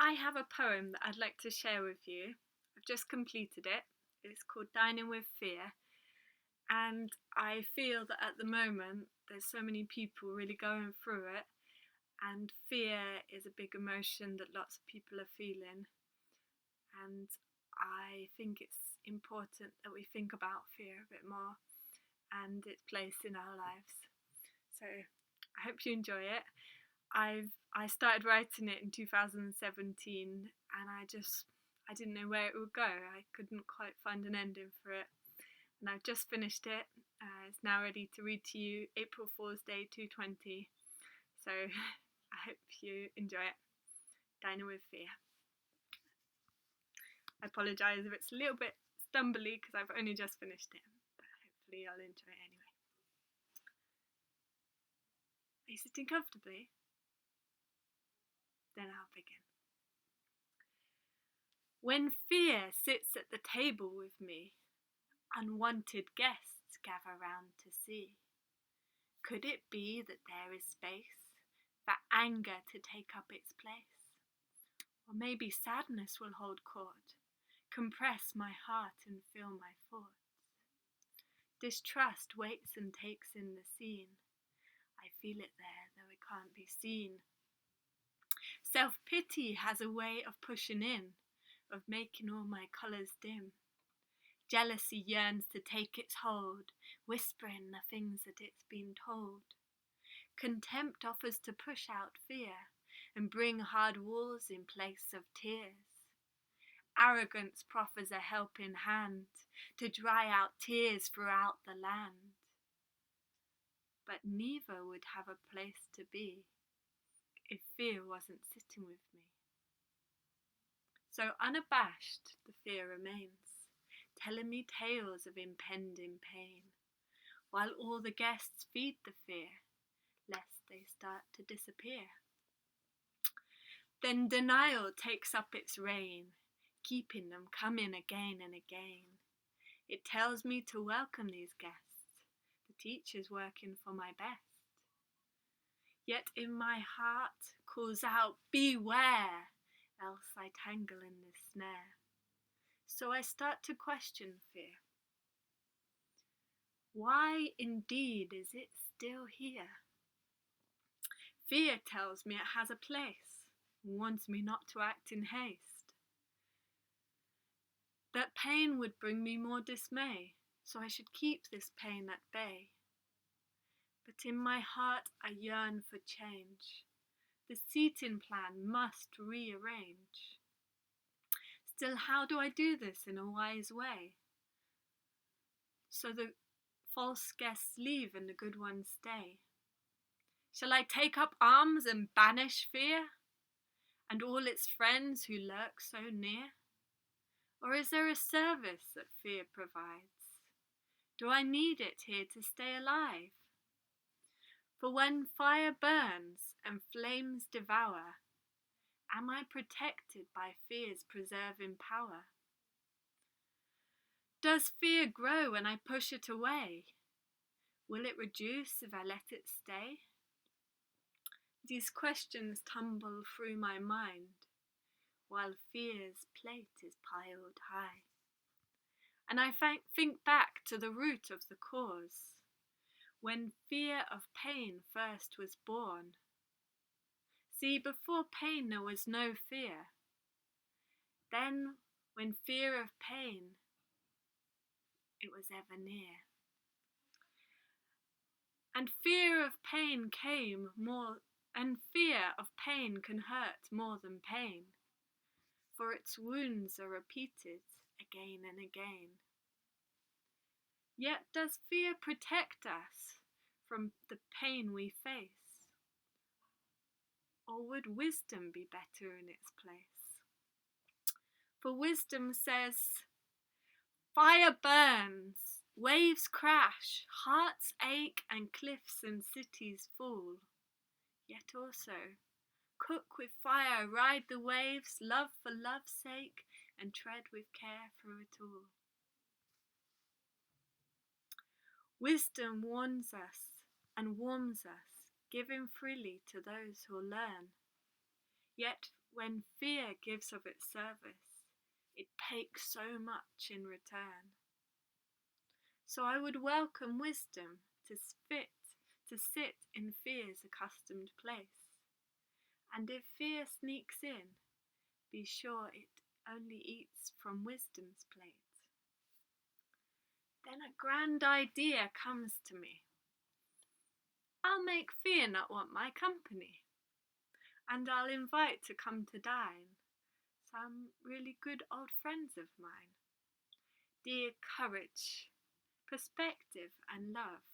I have a poem that I'd like to share with you. I've just completed it. It's called Dining with Fear. And I feel that at the moment there's so many people really going through it, and fear is a big emotion that lots of people are feeling. And I think it's important that we think about fear a bit more and its place in our lives. So I hope you enjoy it. I started writing it in 2017, and I didn't know where it would go. I couldn't quite find an ending for it, and I've just finished it. It's now ready to read to you, April Fool's Day 220. So I hope you enjoy it. Dining with Fear. I apologise if it's a little bit stumbly because I've only just finished it, but hopefully I'll enjoy it anyway. Are you sitting comfortably? Then I'll begin. When fear sits at the table with me, unwanted guests gather round to see. Could it be that there is space for anger to take up its place? Or maybe sadness will hold court, compress my heart and fill my thoughts. Distrust waits and takes in the scene. I feel it there, though it can't be seen. Self-pity has a way of pushing in, of making all my colours dim. Jealousy yearns to take its hold, whispering the things that it's been told. Contempt offers to push out fear and bring hard walls in place of tears. Arrogance proffers a helping hand to dry out tears throughout the land. But neither would have a place to be if fear wasn't sitting with me. So unabashed the fear remains, telling me tales of impending pain, while all the guests feed the fear, lest they start to disappear. Then denial takes up its reign, keeping them coming again and again. It tells me to welcome these guests, the teacher's working for my best. Yet in my heart calls out, beware, else I tangle in this snare. So I start to question fear. Why indeed is it still here? Fear tells me it has a place, and warns me not to act in haste. That pain would bring me more dismay, so I should keep this pain at bay. But in my heart I yearn for change. The seating plan must rearrange. Still, how do I do this in a wise way, so the false guests leave and the good ones stay? Shall I take up arms and banish fear, and all its friends who lurk so near? Or is there a service that fear provides? Do I need it here to stay alive? For when fire burns and flames devour, am I protected by fear's preserving power? Does fear grow when I push it away? Will it reduce if I let it stay? These questions tumble through my mind, while fear's plate is piled high. And I think back to the root of the cause, when fear of pain first was born. See, before pain there was no fear. Then, when fear of pain, it was ever near. And fear of pain can hurt more than pain, for its wounds are repeated again and again. Yet does fear protect us from the pain we face? Or would wisdom be better in its place? For wisdom says, fire burns, waves crash, hearts ache and cliffs and cities fall. Yet also, cook with fire, ride the waves, love for love's sake, and tread with care through it all. Wisdom warns us and warms us, giving freely to those who'll learn. Yet when fear gives of its service, it takes so much in return. So I would welcome wisdom to sit in fear's accustomed place. And if fear sneaks in, be sure it only eats from wisdom's plate. Then a grand idea comes to me. I'll make fear not want my company, and I'll invite to come to dine some really good old friends of mine. Dear courage, perspective and love,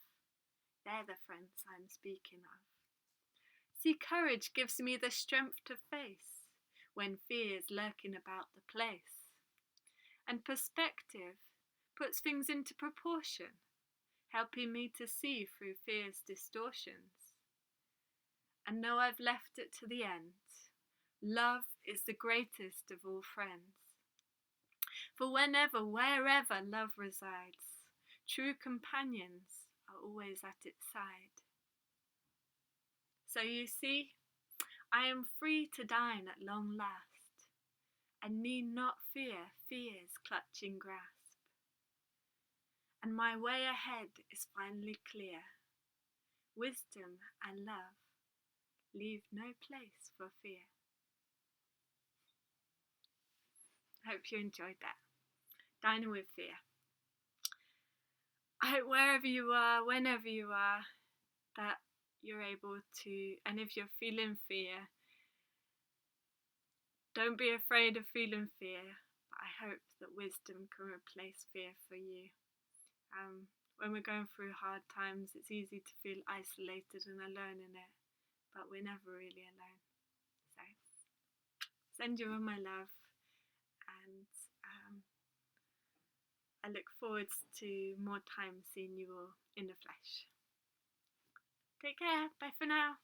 they're the friends I'm speaking of. See, courage gives me the strength to face when fear's lurking about the place. And perspective puts things into proportion, helping me to see through fear's distortions. And though I've left it to the end, love is the greatest of all friends. For whenever, wherever love resides, true companions are always at its side. So you see, I am free to dine at long last, and need not fear fear's clutching grasp. And my way ahead is finally clear. Wisdom and love leave no place for fear. I hope you enjoyed that. Dining with fear. I hope wherever you are, whenever you are, that you're able to, and if you're feeling fear, don't be afraid of feeling fear, but I hope that wisdom can replace fear for you. When we're going through hard times, it's easy to feel isolated and alone in it, but we're never really alone. So, send you all my love, and I look forward to more time seeing you all in the flesh. Take care. Bye for now.